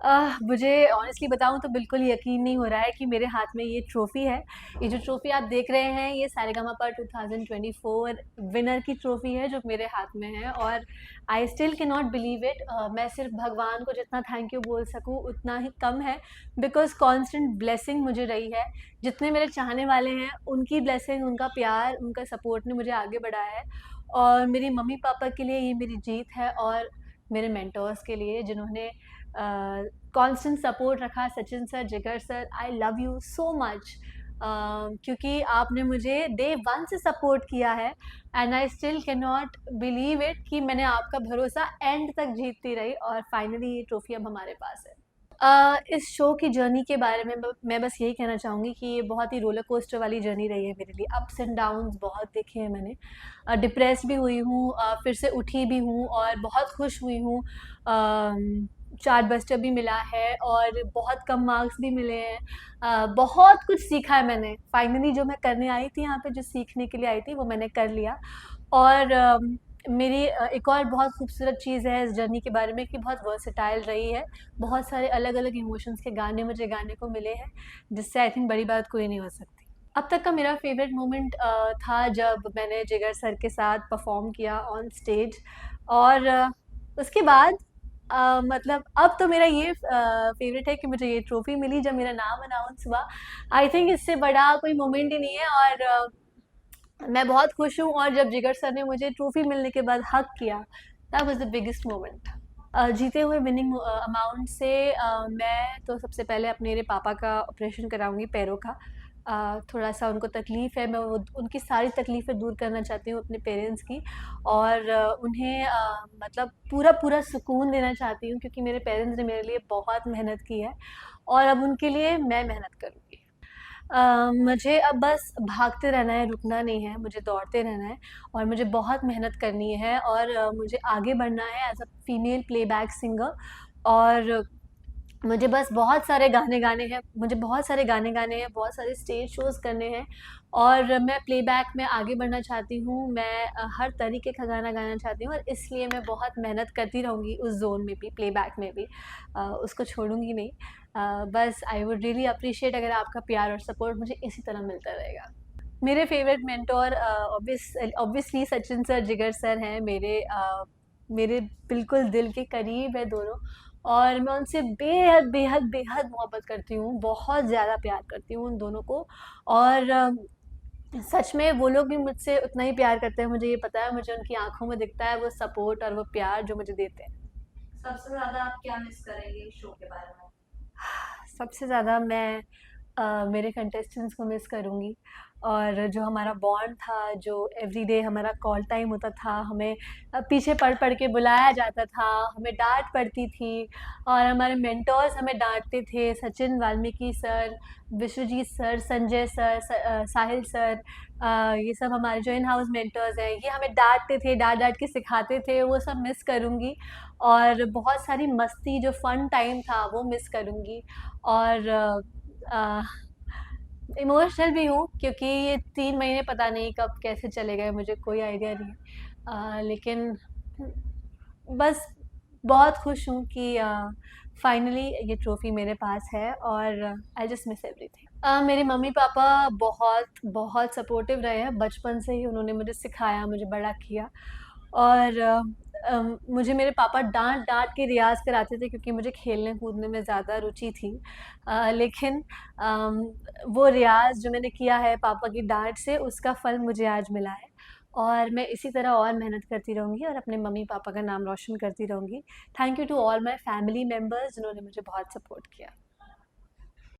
मुझे ऑनेस्टली बताऊँ तो बिल्कुल यकीन नहीं हो रहा है कि मेरे हाथ में ये ट्रॉफ़ी है। ये जो ट्रॉफ़ी आप देख रहे हैं ये सारेगामापा 2024 विनर की ट्रॉफ़ी है जो मेरे हाथ में है और I still can not believe it. मैं सिर्फ़ भगवान को जितना थैंक यू बोल सकूँ उतना ही कम है बिकॉज़ कांस्टेंट ब्लेसिंग मुझे रही है। जितने मेरे चाहने वाले हैं उनकी ब्लेसिंग, उनका प्यार, उनका सपोर्ट ने मुझे आगे बढ़ाया है और मेरी मम्मी-पापा के लिए ये मेरी जीत है और मेरे मेंटर्स के लिए जिन्होंने कांस्टेंट सपोर्ट रखा। सचिन सर, जिगर sir, I love you so much क्योंकि आपने मुझे डे वन से सपोर्ट किया है and I still can not believe it कि मैंने आपका भरोसा एंड तक जीतती रही और फाइनली ये ट्रॉफी अब हमारे पास है। इस शो की जर्नी के बारे में मैं बस यही कहना चाहूँगी कि ये बहुत ही रोलर कोस्टर वाली जर्नी रही है मेरे लिए। अप्स एंड डाउन्स बहुत देखे हैं मैंने। डिप्रेस्ड भी हुई हूँ, फिर से उठी भी हूँ और बहुत खुश हुई हूँ। चार्टबस्टर भी मिला है और बहुत कम मार्क्स भी मिले हैं। बहुत कुछ सीखा है मैंने। फाइनली जो मैं करने आई थी यहाँ पे, जो सीखने के लिए आई थी, वो मैंने कर लिया और मेरी एक और बहुत खूबसूरत चीज़ है इस जर्नी के बारे में कि बहुत वर्सेटाइल रही है। बहुत सारे अलग-अलग इमोशंस के गाने मुझे गाने को मिले हैं, जिससे आई थिंक बड़ी बात कोई नहीं हो सकती। अब तक का मेरा फ़ेवरेट मोमेंट था जब मैंने जिगर सर के साथ परफ़ॉर्म किया ऑन स्टेज और उसके बाद मतलब अब तो मेरा ये फ़ेवरेट है कि मुझे ये ट्रॉफ़ी मिली जब मेरा नाम अनाउंस हुआ। आई थिंक इससे बड़ा कोई मोमेंट ही नहीं है और मैं बहुत खुश हूँ और जब जिगर सर ने मुझे ट्रॉफ़ी मिलने के बाद हग किया, that was the biggest moment. जीते हुए विनिंग अमाउंट से मैं तो सबसे पहले अपने मेरे पापा का ऑपरेशन कराऊँगी पैरों का। थोड़ा-सा उनको तकलीफ़ है, मैं वो उनकी सारी तकलीफ़ें दूर करना चाहती हूँ अपने पेरेंट्स की और उन्हें मतलब पूरा-पूरा सुकून देना चाहती हूँ क्योंकि मेरे पेरेंट्स ने मेरे लिए बहुत मेहनत की है और अब उनके लिए मैं मेहनत करूँगी। मुझे अब बस भागते रहना है, रुकना नहीं है, मुझे दौड़ते रहना है और मुझे बहुत मेहनत करनी है और मुझे आगे बढ़ना है as a female playback singer और मुझे बस बहुत सारे गाने गाने हैं, मुझे बहुत सारे गाने गाने हैं, बहुत सारे स्टेज शोज़ करने हैं और मैं प्लेबैक में आगे बढ़ना चाहती हूँ। मैं हर तरीके का गाना गाना चाहती हूँ और इसलिए मैं बहुत मेहनत करती रहूँगी उस ज़ोन में भी, प्लेबैक में भी। उसको छोड़ूँगी नहीं। बस आई वुड रियली अप्रिशिएट अगर आपका प्यार और सपोर्ट मुझे इसी तरह मिलता रहेगा। मेरे favourite mentor obviously Sachin sir, जिगर सर हैं मेरे बिल्कुल दिल के करीब है दोनों और मैं उनसे बेहद मोहब्बत करती हूँ, बहुत ज़्यादा प्यार करती हूँ उन दोनों को और सच में वो लोग भी मुझसे उतना ही प्यार करते हैं, मुझे ये पता है, मुझे उनकी आँखों में दिखता है वो सपोर्ट और वो प्यार जो मुझे देते हैं। सबसे ज्यादा आप क्या मिस करेंगे इस शो के बारे में? सबसे ज़्यादा मैं मेरे कंटेस्टेंट्स को मिस करूँगी और जो हमारा बॉन्ड था, जो एवरीडे हमारा कॉल टाइम होता था, हमें पीछे पढ़-पढ़ के बुलाया जाता था, हमें डाँट पड़ती थी और हमारे मेंटर्स हमें डाँटते थे, Sachin Valmiki sir, Vishwajit sir, Sanjay sir, Sahil sir ये सब हमारे जो इन हाउस मेंटर्स हैं, ये हमें डाँटते थे, डाँट-डाँट के सिखाते थे, वो सब मिस करूँगी और बहुत सारी मस्ती जो फन टाइम था, वो मिस करूँगी और इमोशनल भी हूँ क्योंकि ये 3 महीने पता नहीं कब कैसे चले गए मुझे कोई आइडिया नहीं है। लेकिन बस बहुत खुश हूँ कि फाइनली ये ट्रॉफ़ी मेरे पास है और आई जस्ट मिस एवरीथिंग। मेरे मम्मी-पापा बहुत सपोर्टिव रहे हैं, बचपन से ही उन्होंने मुझे सिखाया, मुझे बड़ा किया और मुझे मेरे पापा डाँट-डाँट के रियाज़ कराते थे क्योंकि मुझे खेलने-कूदने में ज़्यादा रुचि थी। लेकिन अम, वो रियाज़ जो मैंने किया है पापा की डाँट से उसका फल मुझे आज मिला है और मैं इसी तरह और मेहनत करती रहूँगी और अपने मम्मी-पापा का नाम रोशन करती रहूँगी। Thank you to all my family members जिन्होंने मुझे बहुत सपोर्ट किया।